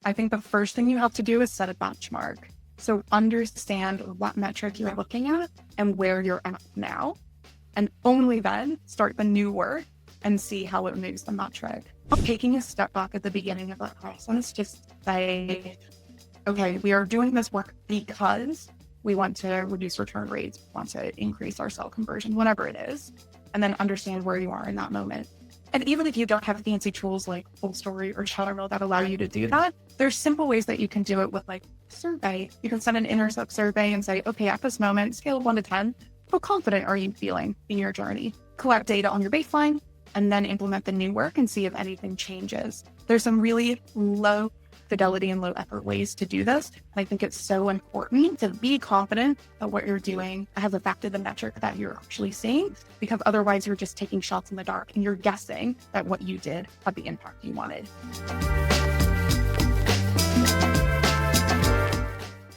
I think the first thing you have to do is set a benchmark. So understand what metric you're looking at and where you're at now. And only then start the new work and see how it moves the metric. Taking a step back at the beginning of that process, just say, okay, we are doing this work because we want to reduce return rates, want to increase our sell conversion, whatever it is, and then understand where you are in that moment. And even if you don't have fancy tools like FullStory or Chattermill that allow you to do that, there's simple ways that you can do it with like a survey. You can send an intercept survey and say, okay, at this moment, scale of 1 to 10, how confident are you feeling in your journey? Collect data on your baseline and then implement the new work and see if anything changes. There's some really low fidelity and low effort ways to do this. And I think it's so important to be confident that what you're doing has affected the metric that you're actually seeing, because otherwise you're just taking shots in the dark and you're guessing that what you did had the impact you wanted.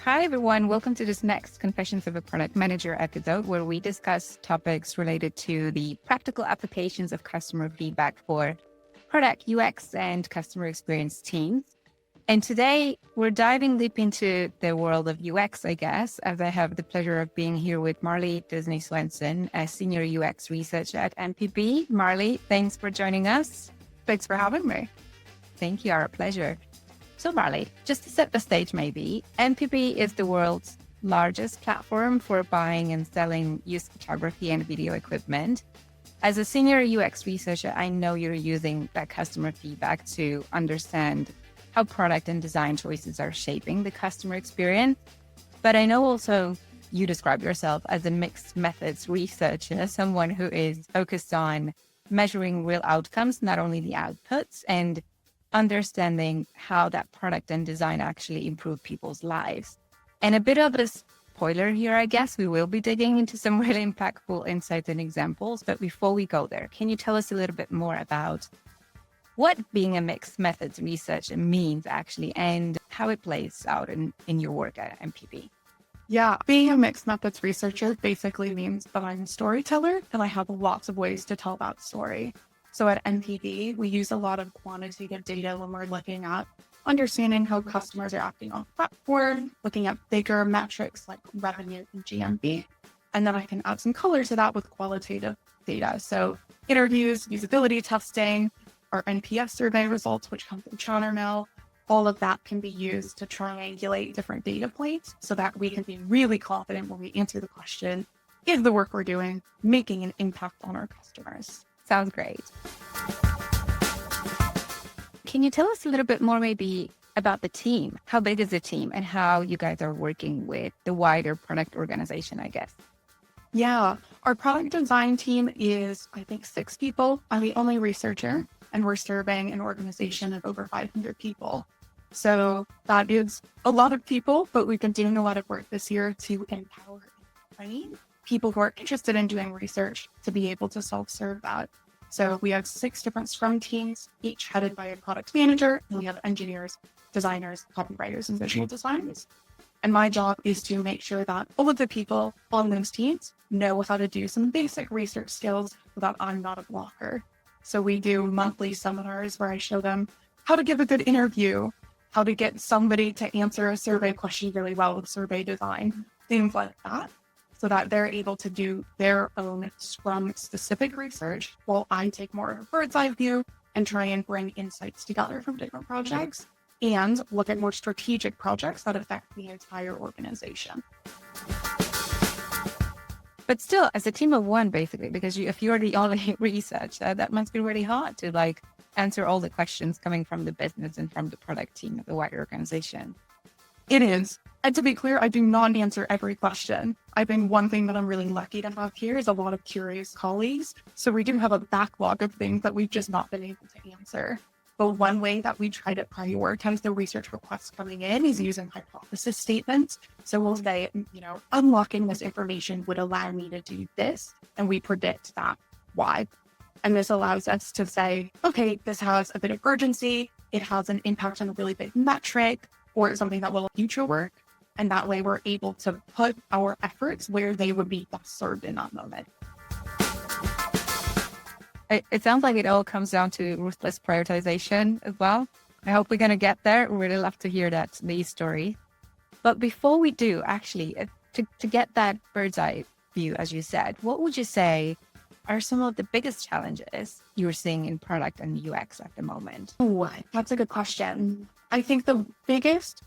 Hi, everyone. Welcome to this next Confessions of a Product Manager episode, where we discuss topics related to the practical applications of customer feedback for product UX and customer experience teams. And today we're diving deep into the world of UX, I guess, as I have the pleasure of being here with Marley Dizney Swanson, a senior UX researcher at MPB. Marley, thanks for joining us. Thanks for having me. Thank you, our pleasure. So Marley, just to set the stage maybe, MPB is the world's largest platform for buying and selling used photography and video equipment. As a senior UX researcher, I know you're using that customer feedback to understand how product and design choices are shaping the customer experience. But I know also you describe yourself as a mixed methods researcher, someone who is focused on measuring real outcomes, not only the outputs, and understanding how that product and design actually improve people's lives. And a bit of a spoiler here, I guess, we will be digging into some really impactful insights and examples. But before we go there, can you tell us a little bit more about what being a mixed methods researcher means actually, and how it plays out in your work at MPB? Yeah, being a mixed methods researcher basically means that I'm a storyteller and I have lots of ways to tell that story. So at MPB, we use a lot of quantitative data when we're looking at understanding how customers are acting on the platform, looking at bigger metrics like revenue and GMV. And then I can add some color to that with qualitative data. So interviews, usability testing, our NPS survey results, which come from Chattermill, all of that can be used to triangulate different data points so that we can be really confident when we answer the question, is the work we're doing making an impact on our customers? Sounds great. Can you tell us a little bit more maybe about the team? How big is the team and how you guys are working with the wider product organization, I guess? Yeah, our product design team is, I think, 6 people. I'm the only researcher, and we're serving an organization of over 500 people. So that is a lot of people, but we've been doing a lot of work this year to empower and train people who are interested in doing research to be able to self-serve that. So we have 6 different Scrum teams, each headed by a product manager, and we have engineers, designers, copywriters, and visual designers. And my job is to make sure that all of the people on those teams know how to do some basic research skills so that I'm not a blocker. So we do monthly seminars where I show them how to give a good interview, how to get somebody to answer a survey question really well with survey design, things like that, so that they're able to do their own Scrum-specific research while I take more of a bird's eye view and try and bring insights together from different projects and look at more strategic projects that affect the entire organization. But still, as a team of one, basically, because if you're the only researcher, that must be really hard to answer all the questions coming from the business and from the product team of the wider organization. It is. And to be clear, I do not answer every question. I think one thing that I'm really lucky to have here is a lot of curious colleagues. So we do have a backlog of things that we've just not been able to answer. But one way that we try to prioritize the research requests coming in is using hypothesis statements. So we'll say, unlocking this information would allow me to do this, and we predict that why. And this allows us to say, okay, this has a bit of urgency, it has an impact on a really big metric, or it's something that will future work. And that way we're able to put our efforts where they would be best served in that moment. It sounds like it all comes down to ruthless prioritization as well. I hope we're going to get there. We'd really love to hear these stories. But before we do, actually, to get that bird's eye view, as you said, what would you say are some of the biggest challenges you're seeing in product and UX at the moment? Oh, that's a good question. I think the biggest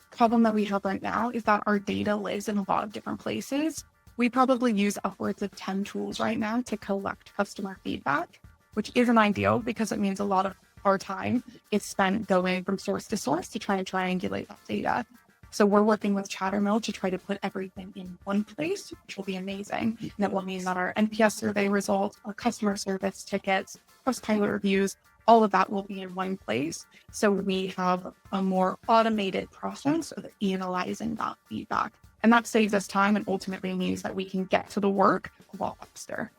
problem that we have right now is that our data lives in a lot of different places. We probably use upwards of 10 tools right now to collect customer feedback, which isn't ideal because it means a lot of our time is spent going from source to source to try and triangulate that data. So we're working with Chattermill to try to put everything in one place, which will be amazing. And that will mean that our NPS survey results, our customer service tickets, Trustpilot reviews, all of that will be in one place. So we have a more automated process of analyzing that feedback. And that saves us time and ultimately means that we can get to the work a lot faster.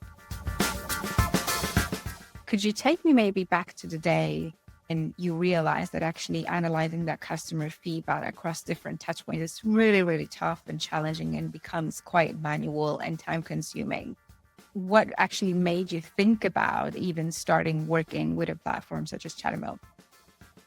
Could you take me maybe back to the day and you realize that actually analyzing that customer feedback across different touch points is really, really tough and challenging and becomes quite manual and time consuming? What actually made you think about even starting working with a platform such as Chattermill?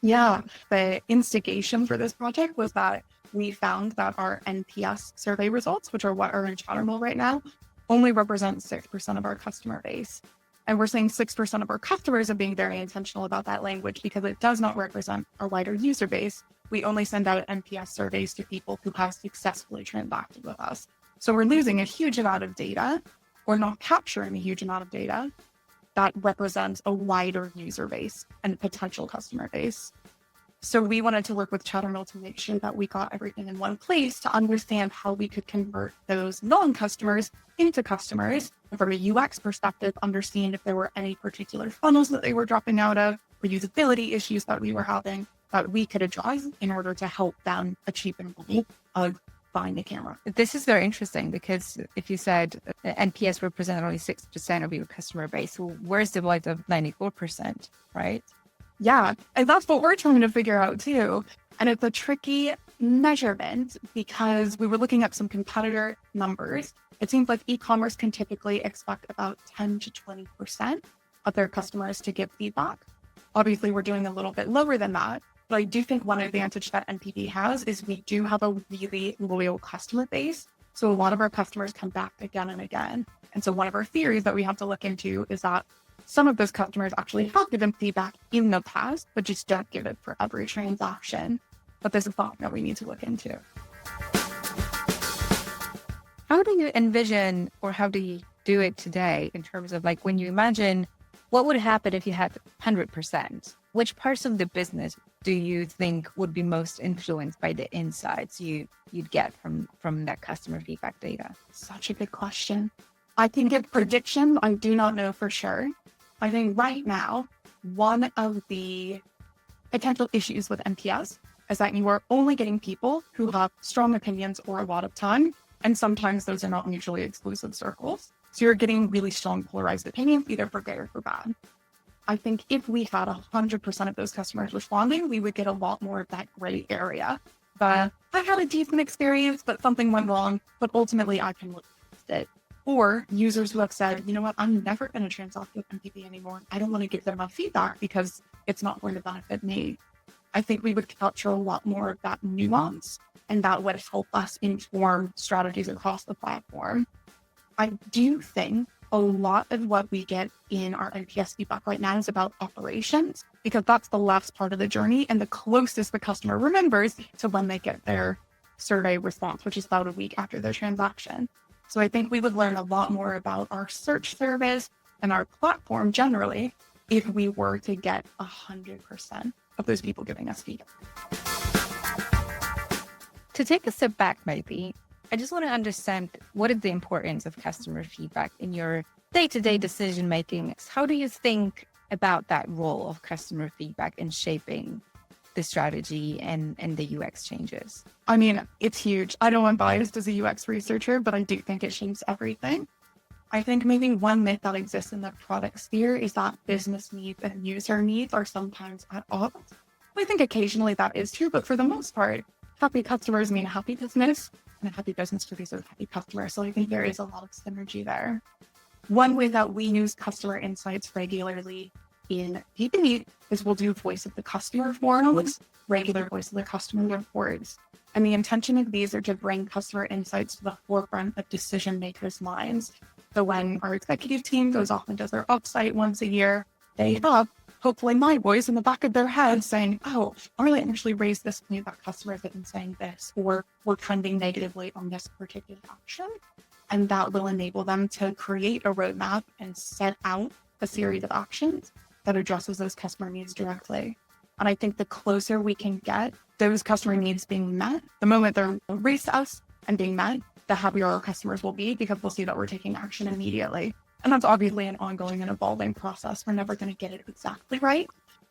Yeah, the instigation for this project was that we found that our NPS survey results, which are what are in Chattermill right now, only represent 6% of our customer base. And we're saying 6% of our customers are being very intentional about that language because it does not represent our wider user base. We only send out NPS surveys to people who have successfully transacted with us. So we're losing a huge amount of data or not capturing a huge amount of data that represents a wider user base and potential customer base. So we wanted to work with Chattermill to make sure that we got everything in one place to understand how we could convert those non-customers into customers. And from a UX perspective, understand if there were any particular funnels that they were dropping out of or usability issues that we were having that we could address in order to help them achieve their goal of buying a camera. This is very interesting because if you said NPS represent only 6% of your customer base, so where's the voice of 94%, right? Yeah, and that's what we're trying to figure out too. And it's a tricky measurement because we were looking at some competitor numbers. It seems like e-commerce can typically expect about 10 to 20% of their customers to give feedback. Obviously, we're doing a little bit lower than that. But I do think one advantage that NPD has is we do have a really loyal customer base. So a lot of our customers come back again and again. And so one of our theories that we have to look into is that some of those customers actually have given feedback in the past, but just don't give it for every transaction. But there's a thought that we need to look into. How do you envision, or how do you do it today in terms of like when you imagine what would happen if you had 100%? Which parts of the business do you think would be most influenced by the insights you'd get from that customer feedback data? Such a good question. I can give prediction. I do not know for sure. I think right now, one of the potential issues with NPS is that you are only getting people who have strong opinions or a lot of time. And sometimes those are not mutually exclusive circles. So you're getting really strong polarized opinions, either for good or for bad. I think if we had 100% of those customers responding, we would get a lot more of that gray area. But I had a decent experience, but something went wrong. But ultimately, I can look past it. Or users who have said, you know what, I'm never going to transact with MPP anymore. I don't want to give them a feedback because it's not going to benefit me. I think we would capture a lot more of that nuance, and that would help us inform strategies across the platform. I do think a lot of what we get in our NPS feedback right now is about operations, because that's the last part of the journey and the closest the customer remembers to when they get their survey response, which is about a week after their transaction. So I think we would learn a lot more about our search service and our platform generally if we were to get 100% of those people giving us feedback. To take a step back, maybe, I just want to understand what is the importance of customer feedback in your day-to-day decision-making. How do you think about that role of customer feedback in shaping the strategy and the UX changes? I mean, it's huge. I know I'm biased as a UX researcher, but I do think it shapes everything. I think maybe one myth that exists in the product sphere is that business needs and user needs are sometimes at odds. I think occasionally that is true, but for the most part, happy customers mean happy business, and a happy business produces happy customers. So I think there is a lot of synergy there. One way that we use customer insights regularly in PPE is we'll do voice of the customer forums, regular voice of the customer reports. And the intention of these are to bring customer insights to the forefront of decision makers' minds. So when our executive team goes off and does their offsite once a year, they have hopefully my voice in the back of their head saying, oh, Marley actually raised this point about customers have been saying this, or we're trending negatively on this particular action. And that will enable them to create a roadmap and set out a series of actions that addresses those customer needs directly. And I think the closer we can get those customer needs being met, the moment they're raised to us and being met, the happier our customers will be because they'll see that we're taking action immediately. And that's obviously an ongoing and evolving process. We're never going to get it exactly right.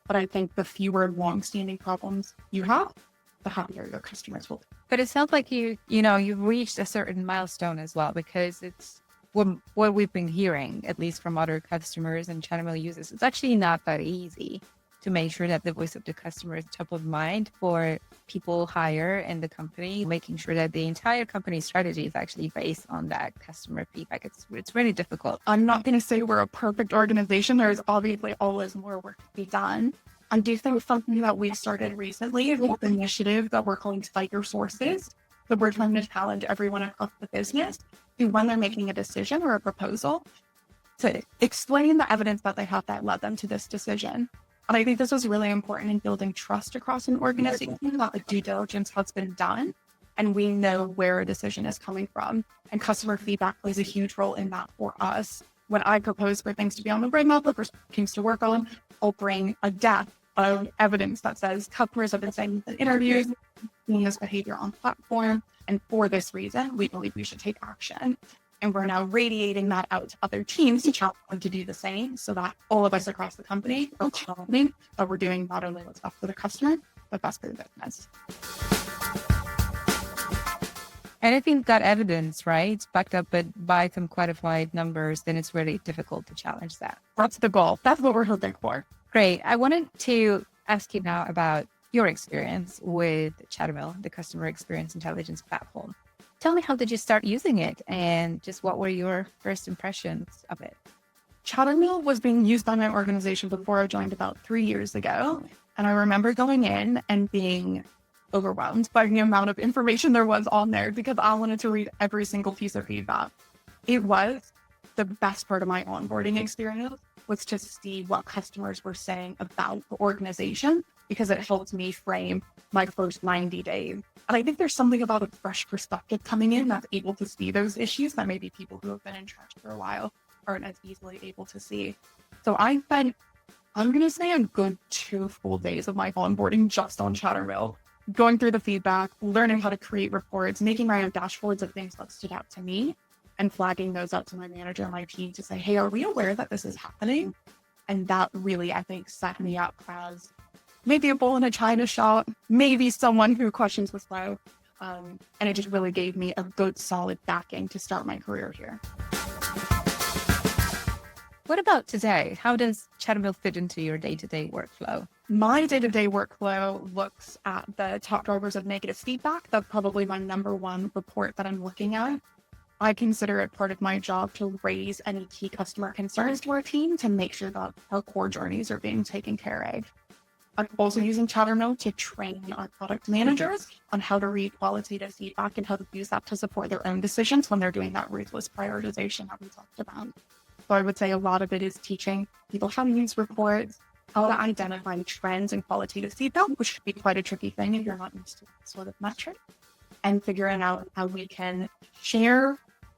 But I think the fewer long-standing problems you have, the happier your customers will be. But it sounds like you've reached a certain milestone as well, because it's what we've been hearing, at least from other customers and Chattermill users. It's actually not that easy to make sure that the voice of the customer is top of mind for people higher in the company, making sure that the entire company strategy is actually based on that customer feedback. It's really difficult. I'm not going to say we're a perfect organization. There's obviously always more work to be done. I do think something that we've started recently is an initiative that we're calling Cite Your Sources. So we're trying to challenge everyone across the business to, when they're making a decision or a proposal, to explain the evidence that they have that led them to this decision. And I think this was really important in building trust across an organization, that the due diligence has been done and we know where a decision is coming from. And customer feedback plays a huge role in that for us. When I propose for things to be on the roadmap or for teams to work on, I'll bring a deck of evidence that says customers have been saying in interviews, seeing this behavior on platform, and for this reason, we believe we should take action. And we're now radiating that out to other teams to challenge them to do the same, so that all of us across the company are challenging that we're doing not only what's best for the customer, but best for the business. And I think that evidence, right, backed up by some quantified numbers, then it's really difficult to challenge that. That's the goal. That's what we're hoping for. Great. I wanted to ask you now about your experience with Chattermill, the customer experience intelligence platform. Tell me, how did you start using it, and just what were your first impressions of it? Chattermill was being used by my organization before I joined about 3 years ago. And I remember going in and being overwhelmed by the amount of information there was on there because I wanted to read every single piece of feedback. It was the best part of my onboarding experience, was to see what customers were saying about the organization, because it helped me frame my first 90 days. And I think there's something about a fresh perspective coming in that's able to see those issues that maybe people who have been in charge for a while aren't as easily able to see. So I spent, I'm going to say, a good 2 full days of my onboarding just on Chattermill, going through the feedback, learning how to create reports, making my own dashboards of things that stood out to me, and flagging those out to my manager and my team to say, hey, are we aware that this is happening? And that really, I think, set me up as maybe a bull in a china shop, maybe someone who questions the flow. And it just really gave me a good, solid backing to start my career here. What about today? How does Chattermill fit into your day-to-day workflow? My day-to-day workflow looks at the top drivers of negative feedback. That's probably my number one report that I'm looking at. I consider it part of my job to raise any key customer concerns to our team to make sure that our core journeys are being taken care of. I'm also using Chattermill to train our product managers on how to read qualitative feedback and how to use that to support their own decisions when they're doing that ruthless prioritization that we talked about. So I would say a lot of it is teaching people how to use reports, how to identify trends in qualitative feedback, which could be quite a tricky thing if you're not used to that sort of metric, and figuring out how we can share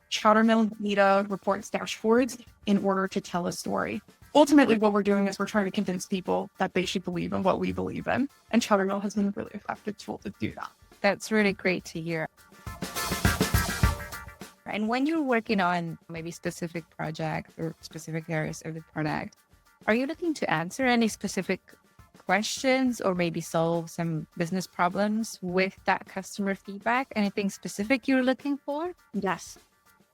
Chattermill data reports dashboards in order to tell a story. Ultimately, what we're doing is we're trying to convince people that they should believe in what we believe in. And Chattermill has been a really effective tool to do that. That's really great to hear. And when you're working on maybe specific projects or specific areas of the product, are you looking to answer any specific questions or maybe solve some business problems with that customer feedback? Anything specific you're looking for? Yes.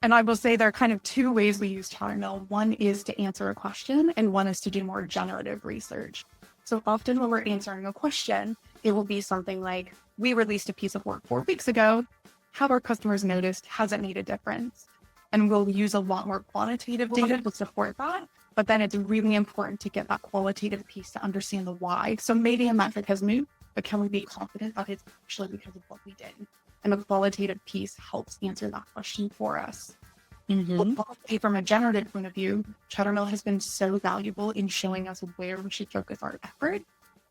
And I will say there are kind of 2 ways we use Chattermill. One is to answer a question, and one is to do more generative research. So often when we're answering a question, it will be something like, we released a piece of work 4 weeks ago. Have our customers noticed? Has it made a difference? And we'll use a lot more quantitative data to support that. But then it's really important to get that qualitative piece to understand the why. So maybe a metric has moved, but can we be confident that it's actually because of what we did? And the qualitative piece helps answer that question for us. From a generative point of view, Chattermill has been so valuable in showing us where we should focus our effort.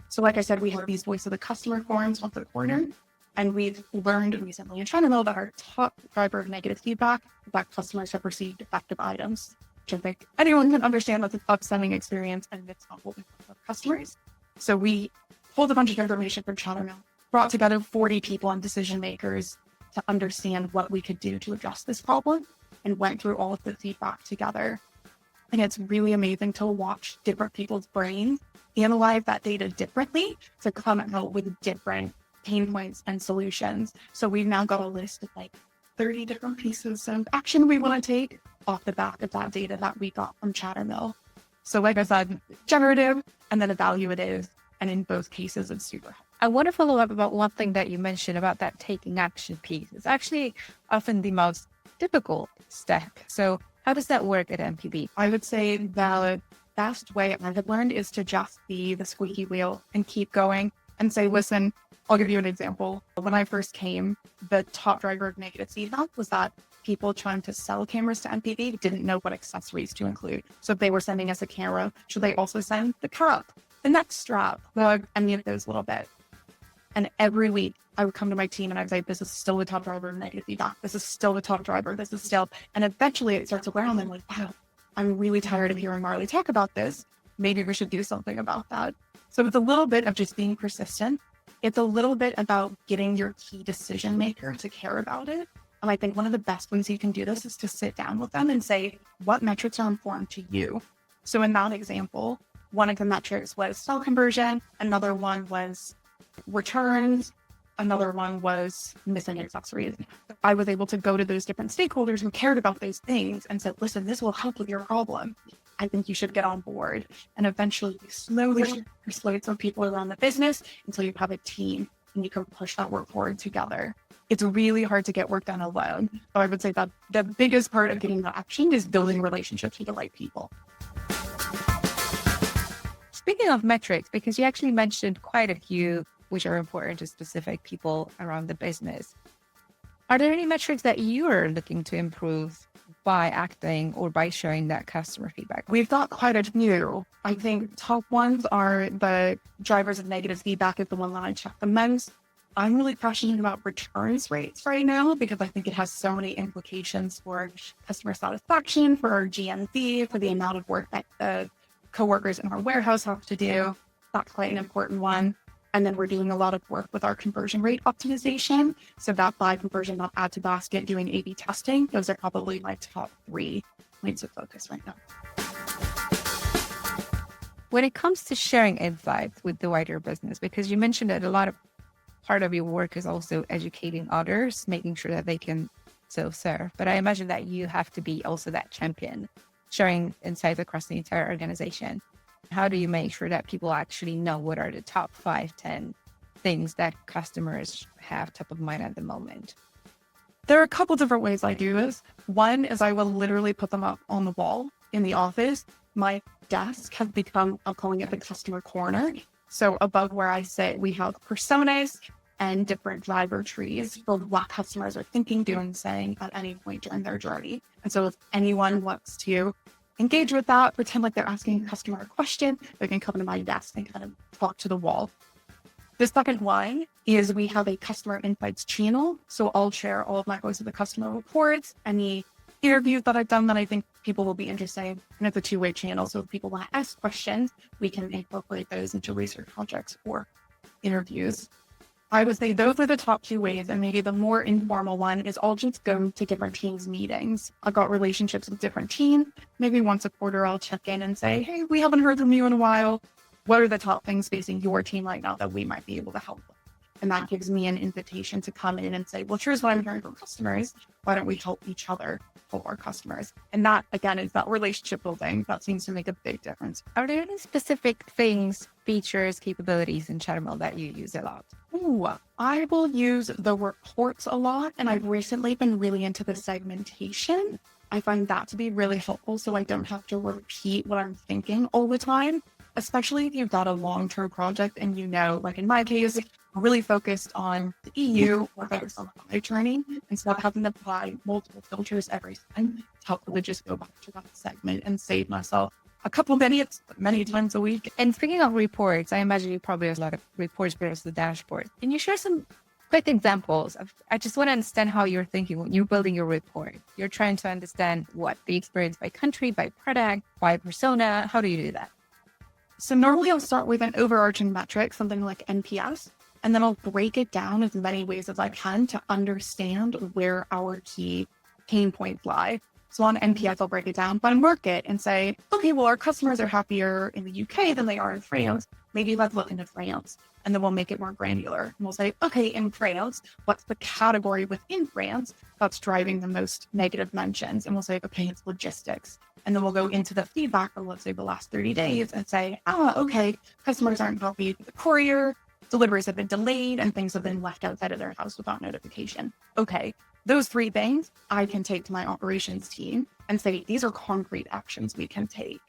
So like I said, we have these voice of the customer forums on the corner, and we've learned recently in Chattermill that our top driver of negative feedback, that customers have received defective items, which I think anyone can understand that's an upsetting experience, and it's not what we want for customers. So we pulled a bunch of information from Chattermill, brought together 40 people and decision makers to understand what we could do to address this problem, and went through all of the feedback together. And it's really amazing to watch different people's brains analyze that data differently to come out with different pain points and solutions. So we've now got a list of like 30 different pieces of action we want to take off the back of that data that we got from Chattermill. So like I said, generative and then evaluative, and in both cases it's super helpful. I want to follow up about one thing that you mentioned about that taking action piece. It's actually often the most difficult step. So how does that work at MPB? I would say the best way I have learned is to just be the squeaky wheel and keep going and say, listen, I'll give you an example. When I first came, the top driver of negative feedback was that people trying to sell cameras to MPB didn't know what accessories to include. So if they were sending us a camera, should they also send the cup, the neck strap, any of those little bits? And every week I would come to my team and I'd say, this is still the top driver of negative feedback. This is still the top driver. This is still, and eventually it starts to wear on them like, wow, I'm really tired of hearing Marley talk about this. Maybe we should do something about that. So it's a little bit of just being persistent. It's a little bit about getting your key decision maker to care about it. And I think one of the best ways you can do this is to sit down with them and say, what metrics are important to you? So in that example, one of the metrics was cell conversion. Another one was returns. Another one was missing accessories. I was able to go to those different stakeholders who cared about those things and said, listen, this will help with your problem. I think you should get on board. And eventually you slowly persuade some people around the business until you have a team and you can push that work forward together. It's really hard to get work done alone. So I would say that the biggest part of getting the action is building relationships with the right people. Speaking of metrics, because you actually mentioned quite a few which are important to specific people around the business, are there any metrics that you are looking to improve by acting or by sharing that customer feedback? We've got quite a few. I think top ones are the drivers of negative feedback is the one that I check the most. I'm really passionate about returns rates right now because I think it has so many implications for customer satisfaction, for our GMV, for the amount of work that the coworkers in our warehouse have to do. That's quite an important one. And then we're doing a lot of work with our conversion rate optimization. So that buy conversion, not add to basket, doing A/B testing. Those are probably my top 3 points of focus right now. When it comes to sharing insights with the wider business, because you mentioned that a lot of part of your work is also educating others, making sure that they can self-serve. But I imagine that you have to be also that champion, sharing insights across the entire organization. How do you make sure that people actually know what are the top 5, 10 things that customers have top of mind at the moment? There are a couple different ways I do this. One is I will literally put them up on the wall in the office. My desk has become, I'm calling it the customer corner. So above where I sit, we have personas and different driver trees for what customers are thinking, doing, saying at any point during their journey. And so if anyone wants to engage with that, pretend like they're asking a customer a question, they can come to my desk and kind of talk to the wall. The second one is we have a customer insights channel. So I'll share all of my voice of the customer reports, any interviews that I've done that I think people will be interested in. And it's a 2-way channel. So if people want to ask questions, we can incorporate those into research projects or interviews. I would say those are the top 2 ways. And maybe the more informal one is I'll just go to different teams' meetings. I've got relationships with different teams. Maybe once a quarter, I'll check in and say, hey, we haven't heard from you in a while. What are the top things facing your team right now that we might be able to help with? And that gives me an invitation to come in and say, well, here's what I'm hearing from customers. Why don't we help each other help our customers? And that, again, is that relationship building that seems to make a big difference. Are there any specific things, features, capabilities in Chattermill that you use a lot? Ooh, I will use the reports a lot. And I've recently been really into the segmentation. I find that to be really helpful so I don't have to repeat what I'm thinking all the time, especially if you've got a long-term project and like in my case, we're really focused on the EU or focused on the buy journey instead of having to apply multiple filters every time. It's helpful to just go back to that segment and save myself a couple minutes many times a week. And speaking of reports, I imagine you probably have a lot of reports versus the dashboard. Can you share some quick examples I just want to understand how you're thinking when you're building your report? You're trying to understand what the experience by country, by product, by persona. How do you do that? So normally I'll start with an overarching metric, something like NPS, and then I'll break it down as many ways as I can to understand where our key pain points lie. So on NPS, I'll break it down by market and say, okay, well, our customers are happier in the UK than they are in France. Maybe let's look into France. And then we'll make it more granular. And we'll say, okay, in France, what's the category within France that's driving the most negative mentions? And we'll say, okay, it's logistics. And then we'll go into the feedback of, let's say, the last 30 days and say, okay, customers aren't happy with the courier, deliveries have been delayed, and things have been left outside of their house without notification. Okay, those 3 things I can take to my operations team and say, these are concrete actions we can take.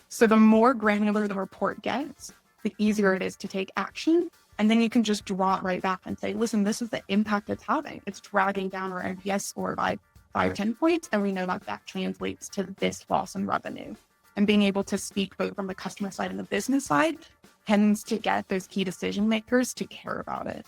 So the more granular the report gets, the easier it is to take action. And then you can just draw it right back and say, listen, this is the impact it's having. It's dragging down our NPS score by 5-10 points. And we know that translates to this loss in revenue. And being able to speak both from the customer side and the business side tends to get those key decision makers to care about it.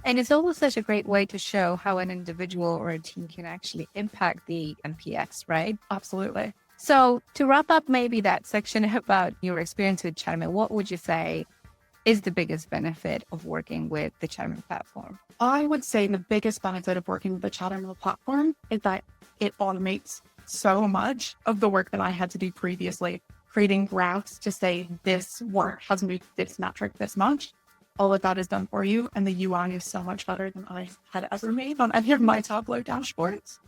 And it's always such a great way to show how an individual or a team can actually impact the NPS, right? Absolutely. So to wrap up maybe that section about your experience with Chattermill, what would you say is the biggest benefit of working with the Chattermill platform? I would say the biggest benefit of working with the Chattermill platform is that it automates so much of the work that I had to do previously, creating graphs to say this work has moved this metric this much. All of that is done for you. And the UI is so much better than I had ever made on any of my Tableau dashboards.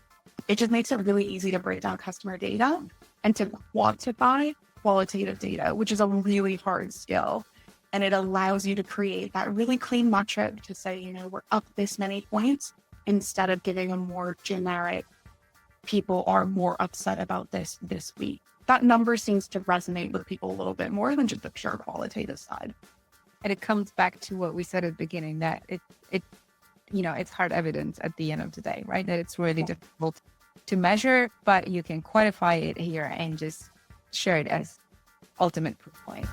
It just makes it really easy to break down customer data and to quantify qualitative data, which is a really hard skill. And it allows you to create that really clean metric to say, we're up this many points instead of giving a more generic, people are more upset about this week. That number seems to resonate with people a little bit more than just the pure qualitative side. And it comes back to what we said at the beginning, that it's hard evidence at the end of the day, right? That it's really difficult to measure, but you can quantify it here and just share it as ultimate proof points.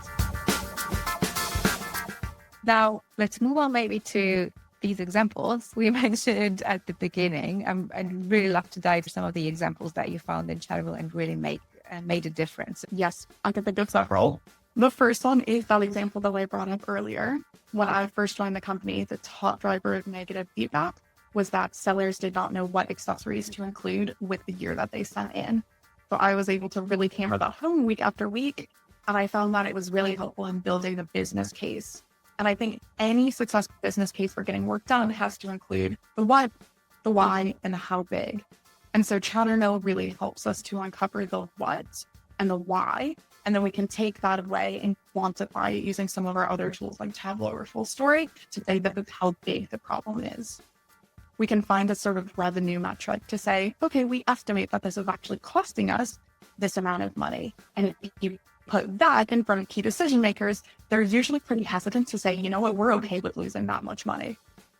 Now, let's move on maybe to these examples we mentioned at the beginning. I'd really love to dive into some of the examples that you found in Chattermill and really made a difference. Yes, I can think of several. The first one is that example that I brought up earlier. When I first joined the company, the top driver of negative feedback was that sellers did not know what accessories to include with the gear that they sent in. So I was able to really hammer that home week after week. And I found that it was really helpful in building the business case. And I think any successful business case for getting work done has to include the what, the why, and the how big. And so Chattermill really helps us to uncover the what and the why. And then we can take that away and quantify it using some of our other tools like Tableau or Full Story to say that that's how big the problem is. We can find a sort of revenue metric to say, okay, we estimate that this is actually costing us this amount of money. And if you put that in front of key decision makers, they're usually pretty hesitant to say, you know what, we're okay with losing that much money.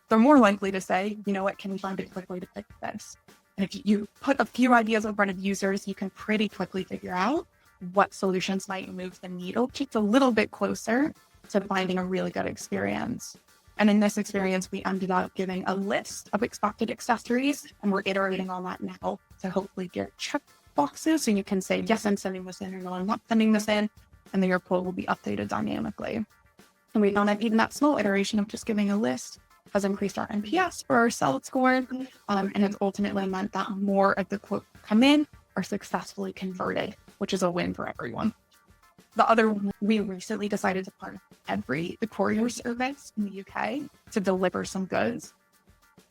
They're more likely to say, you know what, can we find a quick way to fix this? And if you put a few ideas in front of users, you can pretty quickly figure out what solutions might move the needle just a little bit closer to finding a really good experience. And in this experience, we ended up giving a list of expected accessories, and we're iterating on that now to hopefully get check boxes. So you can say, yes, I'm sending this in, or no, I'm not sending this in, and then your poll will be updated dynamically. And we found that even that small iteration of just giving a list has increased our NPS or our sell score. And it's ultimately meant that more of the quotes come in are successfully converted, which is a win for everyone. The other one, we recently decided to partner with the courier service in the UK to deliver some goods.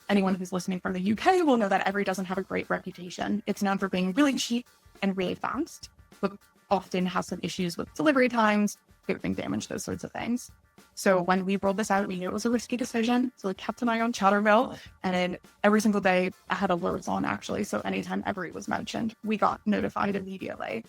Anyone who's listening from the UK will know that Every doesn't have a great reputation. It's known for being really cheap and really fast, but often has some issues with delivery times, shipping damage, those sorts of things. So when we rolled this out, we knew it was a risky decision. So we kept an eye on Chattermill, and then every single day I had alerts on actually. So anytime Every was mentioned, we got notified immediately.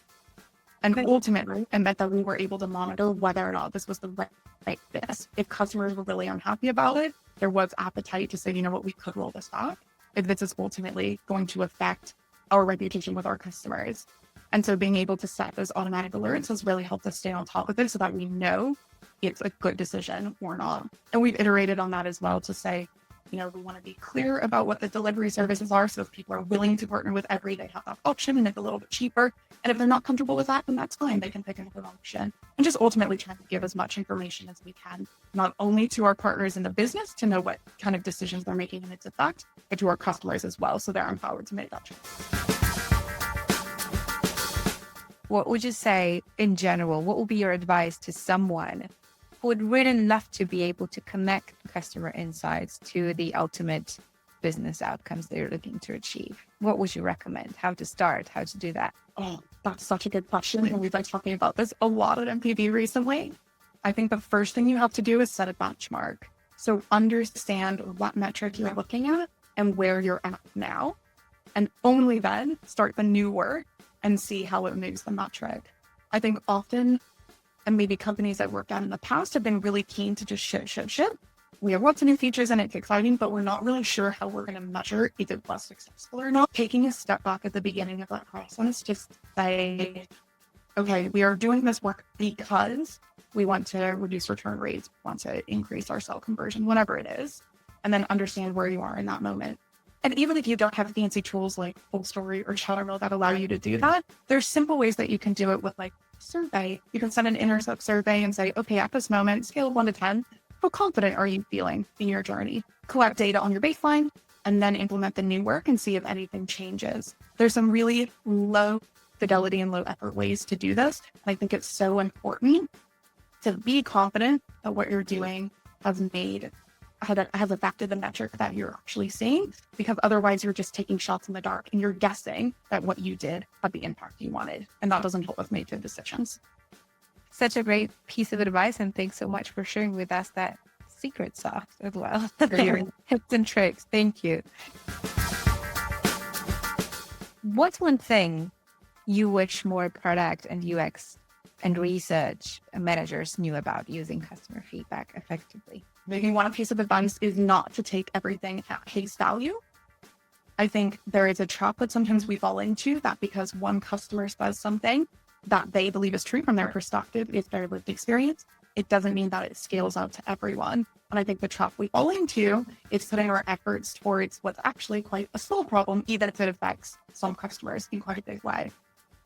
And ultimately, it meant that we were able to monitor whether or not this was the right fit. If customers were really unhappy about it, there was appetite to say, you know what, we could roll this back if this is ultimately going to affect our reputation with our customers. And so being able to set those automatic alerts has really helped us stay on top of it so that we know it's a good decision or not. And we've iterated on that as well to say, you know, we want to be clear about what the delivery services are. So if people are willing to partner with Every, they have that option and it's a little bit cheaper. And if they're not comfortable with that, then that's fine. They can pick another option. And just ultimately trying to give as much information as we can, not only to our partners in the business to know what kind of decisions they're making and its effect, but to our customers as well. So they're empowered to make that choice. What would you say in general? What would be your advice to someone who would really love to be able to connect customer insights to the ultimate business outcomes they're looking to achieve? What would you recommend? How to start? How to do that? Oh, that's such a good question. And we've been talking about this a lot at MPB recently. I think the first thing you have to do is set a benchmark. So understand what metric you're looking at and where you're at now. And only then start the new work and see how it moves the metric. I think often, and maybe companies I've worked at in the past have been really keen to just ship. We have lots of new features and it's exciting, but we're not really sure how we're going to measure if it was successful or not. Taking a step back at the beginning of that process, just say, okay, we are doing this work because we want to reduce return rates, we want to increase our sell conversion, whatever it is, and then understand where you are in that moment. And even if you don't have fancy tools like Full Story or Chattermill that allow you to do that, there's simple ways that you can do it with like survey. You can send an intercept survey and say, okay, at this moment, scale of 1 to 10, how confident are you feeling in your journey? Collect data on your baseline and then implement the new work and see if anything changes. There's some really low fidelity and low effort ways to do this. And I think it's so important to be confident that what you're doing has affected the metric that you're actually seeing, because otherwise you're just taking shots in the dark and you're guessing that what you did had the impact you wanted. And that doesn't help us make good decisions. Such a great piece of advice. And thanks so much for sharing with us that secret sauce as well. Tips and tricks. Thank you. What's one thing you wish more product and UX and research managers knew about using customer feedback effectively? Maybe one piece of advice is not to take everything at face value. I think there is a trap that sometimes we fall into, that because one customer says something that they believe is true from their perspective, is their lived experience, it doesn't mean that it scales out to everyone. And I think the trap we fall into is putting our efforts towards what's actually quite a small problem, even if it affects some customers in quite a big way.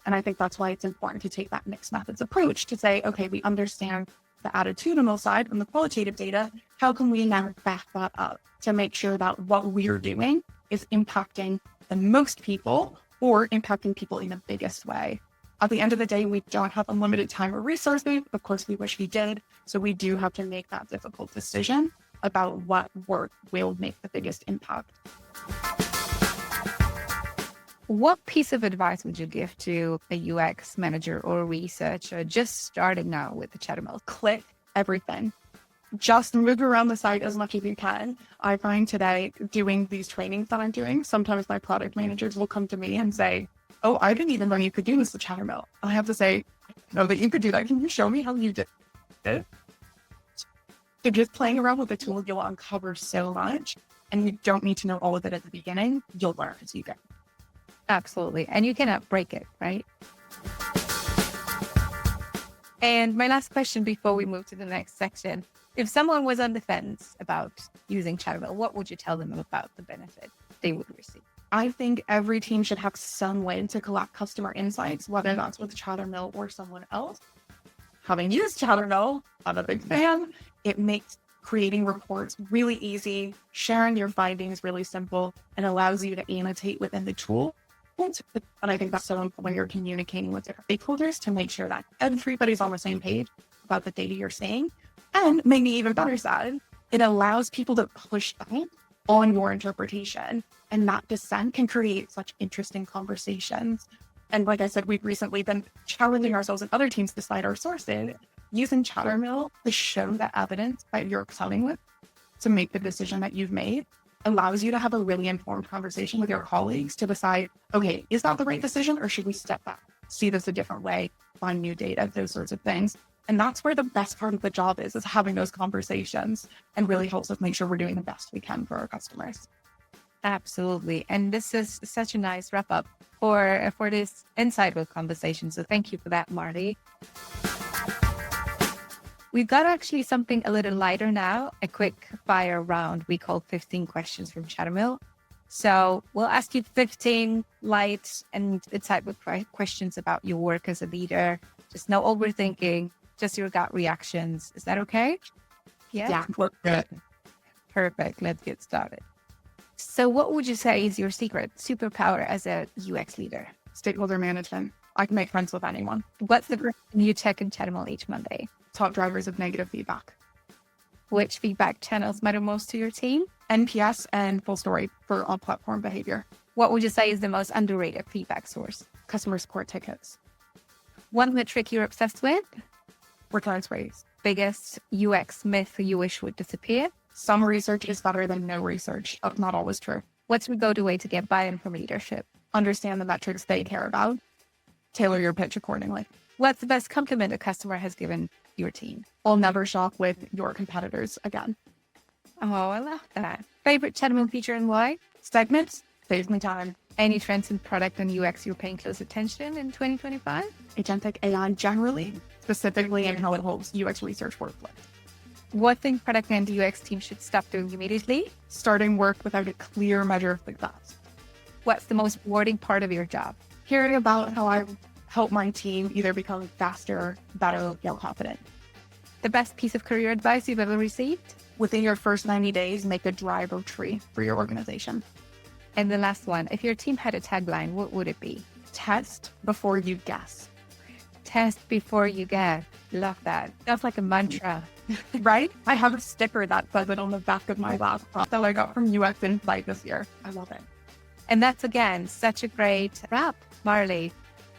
And I think that's why it's important to take that mixed methods approach to say, okay, we understand the attitudinal side and the qualitative data. How can we now back that up to make sure that what we're doing is impacting the most people or impacting people in the biggest way? At the end of the day, we don't have unlimited time or resources. Of course, we wish we did. So we do have to make that difficult decision about what work will make the biggest impact. What piece of advice would you give to a UX manager or researcher just starting out with the Chattermill? Click everything. Just move around the site as much as you can. I find today doing these trainings that I'm doing, sometimes my product managers will come to me and say, oh, I didn't even know you could do this with Chattermill. I have to say, no, that you could do that. Can you show me how you did it? So just playing around with the tool, you'll uncover so much, and you don't need to know all of it at the beginning. You'll learn as you go. Absolutely. And you cannot break it, right? And my last question before we move to the next section, if someone was on the fence about using Chattermill, what would you tell them about the benefit they would receive? I think every team should have some way to collect customer insights, whether that's with Chattermill or someone else. Having used Chattermill, I'm a big fan. It makes creating reports really easy, sharing your findings really simple, and allows you to annotate within the tool. And I think that's so important when you're communicating with different stakeholders to make sure that everybody's on the same page about the data you're seeing. And maybe even better side, it allows people to push back on your interpretation. And that dissent can create such interesting conversations. And like I said, we've recently been challenging ourselves and other teams to cite our sources. using Chattermill to show the evidence that you're selling with to make the decision that you've made allows you to have a really informed conversation with your colleagues to decide, okay, is that the right decision or should we step back, see this a different way, find new data, those sorts of things. And that's where the best part of the job is having those conversations and really helps us make sure we're doing the best we can for our customers. Absolutely. And this is such a nice wrap up for this insightful conversation. So thank you for that, Marley. We've got actually something a little lighter now, a quick fire round we call 15 questions from Chattermill. So we'll ask you 15 light and insightful questions about your work as a leader. Just no overthinking, just your gut reactions. Is that okay? Yeah, we're good. Perfect. Let's get started. So what would you say is your secret superpower as a UX leader? Stakeholder management. I can make friends with anyone. What's the first thing you check in Chattermill each Monday? Top drivers of negative feedback. Which feedback channels matter most to your team? NPS and full story for on-platform behavior. What would you say is the most underrated feedback source? Customer support tickets. One metric you're obsessed with? Returns rates. Biggest UX myth you wish would disappear? Some research is better than no research. That's not always true. What's your go-to way to get buy-in from leadership? Understand the metrics they care about. Tailor your pitch accordingly. What's the best compliment a customer has given your team? I'll never shop with your competitors again. Oh, I love that. Favorite Chattermill feature and why? Segments saves me time. Any trends in product and UX you're paying close attention in 2025? Agentic AI generally, specifically in how it holds UX research workflow. What thing product and UX team should stop doing immediately? Starting work without a clear measure of success. What's the most rewarding part of your job? Hearing about how I help my team either become faster, better, more confident. The best piece of career advice you've ever received? Within your first 90 days, make a driver tree for your organization. And the last one, if your team had a tagline, what would it be? Test before you guess. Test before you guess. Love that. That's like a mantra. Right? I have a sticker that says it on the back of my laptop that I got from UX Insight this year. I love it. And that's, again, such a great wrap, Marley.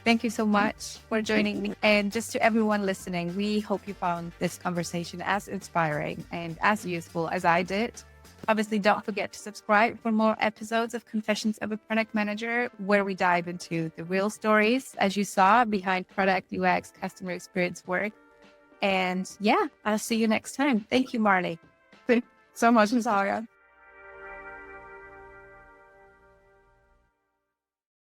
Thank you so much for joining me. And just to everyone listening, we hope you found this conversation as inspiring and as useful as I did. Obviously, don't forget to subscribe for more episodes of Confessions of a Product Manager, where we dive into the real stories, as you saw, behind product, UX, customer experience work. And yeah, I'll see you next time. Thank you, Marley. Thanks so much, Natalia.